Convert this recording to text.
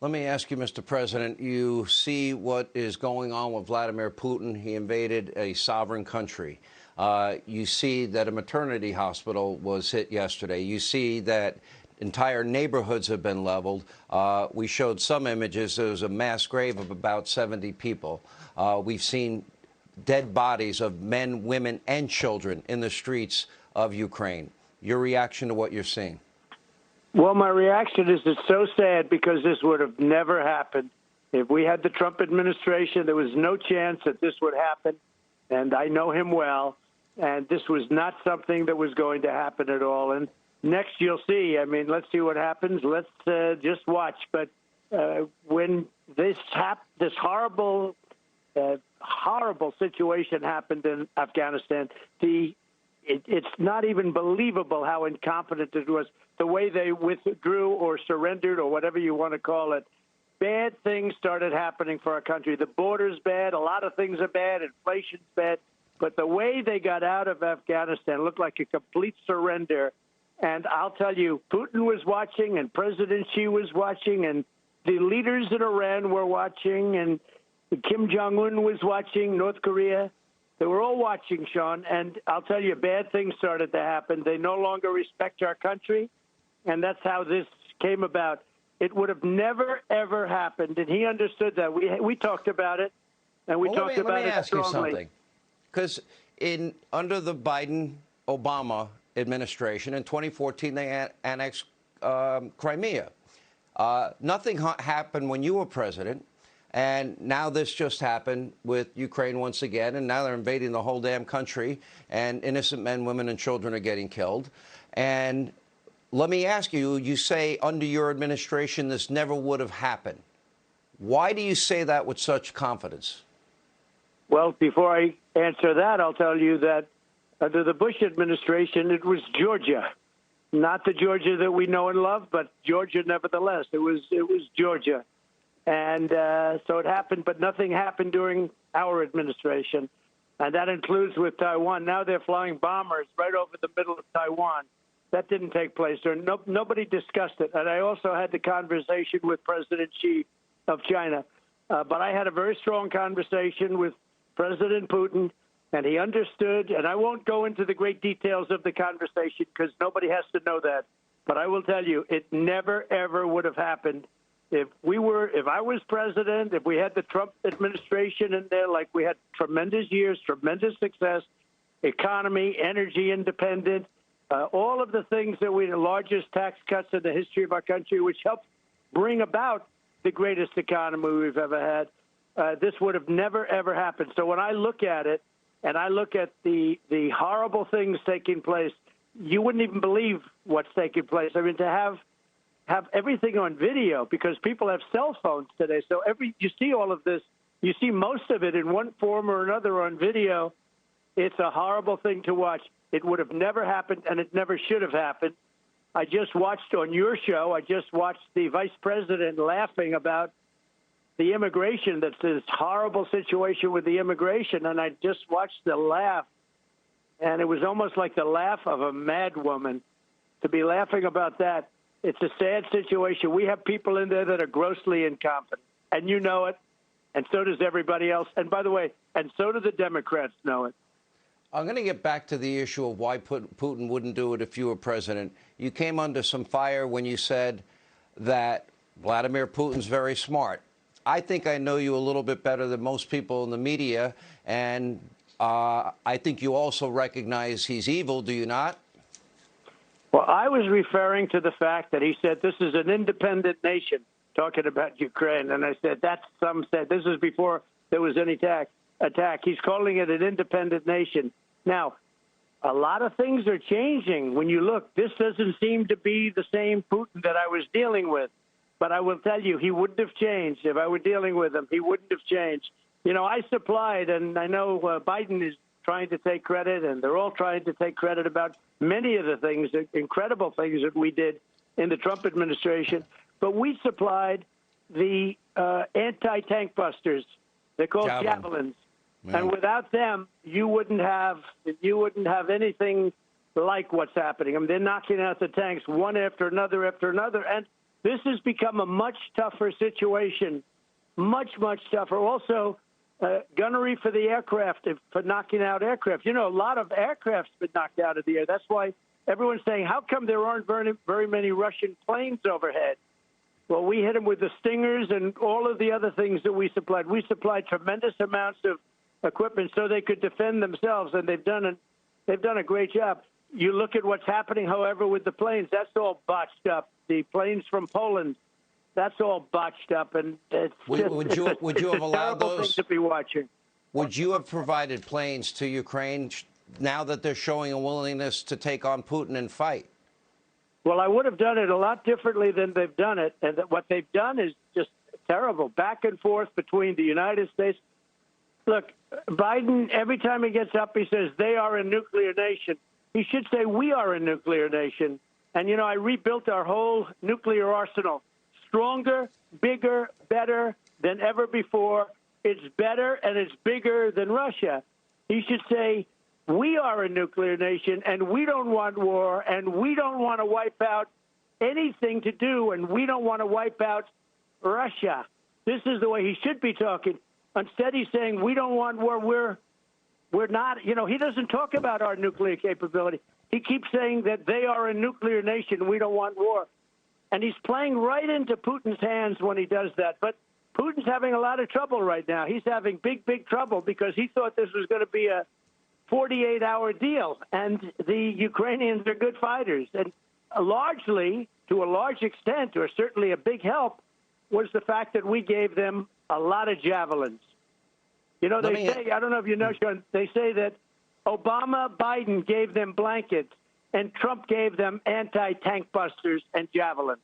Let me ask you, Mr. President, you see what is going on with Vladimir Putin. He invaded a sovereign country. You see that a maternity hospital was hit yesterday. You see that entire neighborhoods have been leveled. We showed some images. There was a mass grave of about 70 people. We've seen dead bodies of men, women, and children in the streets of Ukraine. Your reaction to what you're seeing? Well, my reaction is it's so sad because this would have never happened. If we had the Trump administration, there was no chance that this would happen. And I know him well. And this was not something that was going to happen at all. And next you'll see. I mean, let's see what happens. Let's just watch. But when this horrible situation happened in Afghanistan, it's not even believable how incompetent it was. The way they withdrew or surrendered or whatever you want to call it, bad things started happening for our country. The border's bad. A lot of things are bad. Inflation's bad. But the way they got out of Afghanistan looked like a complete surrender. And I'll tell you, Putin was watching and President Xi was watching and the leaders in Iran were watching and Kim Jong-un was watching, North Korea. They were all watching, Sean. And I'll tell you, bad things started to happen. They no longer respect our country. And that's how this came about. It would have never, ever happened. And he understood that. We talked about it, and we talked about it strongly. Let me ask you something. Because under the Biden-Obama administration, in 2014, they annexed Crimea. Nothing happened when you were president. And now this just happened with Ukraine once again. And now they're invading the whole damn country. And innocent men, women, and children are getting killed. And let me ask you, you say under your administration this never would have happened. Why do you say that with such confidence? Well, before I answer that, I'll tell you that under the Bush administration, it was Georgia. Not the Georgia that we know and love, but Georgia nevertheless. It was Georgia. And so it happened, but nothing happened during our administration. And that includes with Taiwan. Now they're flying bombers right over the middle of Taiwan. That didn't take place. Nobody discussed it. And I also had the conversation with President Xi of China. But I had a very strong conversation with President Putin, and he understood. And I won't go into the great details of the conversation because nobody has to know that. But I will tell you, it never, ever would have happened if I was president, if we had the Trump administration in there, like we had tremendous years, tremendous success, economy, energy independent, all of the things that the largest tax cuts in the history of our country, which helped bring about the greatest economy we've ever had, this would have never, ever happened. So when I look at it and I look at the horrible things taking place, you wouldn't even believe what's taking place. I mean, to have everything on video because people have cell phones today. So you see all of this, you see most of it in one form or another on video. It's a horrible thing to watch. It would have never happened, and it never should have happened. I just watched on your show, I just watched the vice president laughing about the immigration, that's this horrible situation with the immigration, and I just watched the laugh, and it was almost like the laugh of a mad woman to be laughing about that. It's a sad situation. We have people in there that are grossly incompetent, and you know it, and so does everybody else. And by the way, and so do the Democrats know it. I'm going to get back to the issue of why Putin wouldn't do it if you were president. You came under some fire when you said that Vladimir Putin's very smart. I think I know you a little bit better than most people in the media, and I think you also recognize he's evil, do you not? Well, I was referring to the fact that he said this is an independent nation, talking about Ukraine. And I said, some said, this is before there was any attack. He's calling it an independent nation. Now, a lot of things are changing. When you look, this doesn't seem to be the same Putin that I was dealing with. But I will tell you, he wouldn't have changed. If I were dealing with him, he wouldn't have changed. You know, I supplied, and I know Biden is trying to take credit, and they're all trying to take credit about many of the things, the incredible things that we did in the Trump administration. But we supplied the anti-tank busters. They're called javelins. Yeah. And without them, you wouldn't have anything like what's happening. I mean, they're knocking out the tanks one after another, and This has become a much tougher situation, much, much tougher. Also, gunnery for the aircraft, for knocking out aircraft. You know, a lot of aircraft's been knocked out of the air. That's why everyone's saying, how come there aren't very many Russian planes overhead? Well, we hit them with the Stingers and all of the other things that we supplied. We supplied tremendous amounts of equipment so they could defend themselves, and they've done a great job. You look at what's happening, however, with the planes. That's all botched up. The planes from Poland, that's all botched up, and would you have allowed those thing to be watching? Would you have provided planes to Ukraine now that they're showing a willingness to take on Putin and fight? Well, I would have done it a lot differently than they've done it. And what they've done is just terrible. Back and forth between the United States. Look, Biden, every time he gets up, he says they are a nuclear nation. He should say we are a nuclear nation. And, you know, I rebuilt our whole nuclear arsenal. Stronger, bigger, better than ever before. It's better and it's bigger than Russia. He should say, we are a nuclear nation, and we don't want war, and we don't want to wipe out anything to do, and we don't want to wipe out Russia. This is the way he should be talking. Instead, he's saying we don't want war. We're not. You know, he doesn't talk about our nuclear capability. He keeps saying that they are a nuclear nation. We don't want war, and he's playing right into Putin's hands when he does that. But Putin's having a lot of trouble right now. He's having big trouble because he thought this was going to be a 48-hour deal, and the Ukrainians are good fighters. And largely, to a large extent, or certainly a big help, was the fact that we gave them a lot of javelins. You know, they say, I don't know if you know, Sean, they say that Obama, Biden gave them blankets, and Trump gave them anti-tank busters and javelins.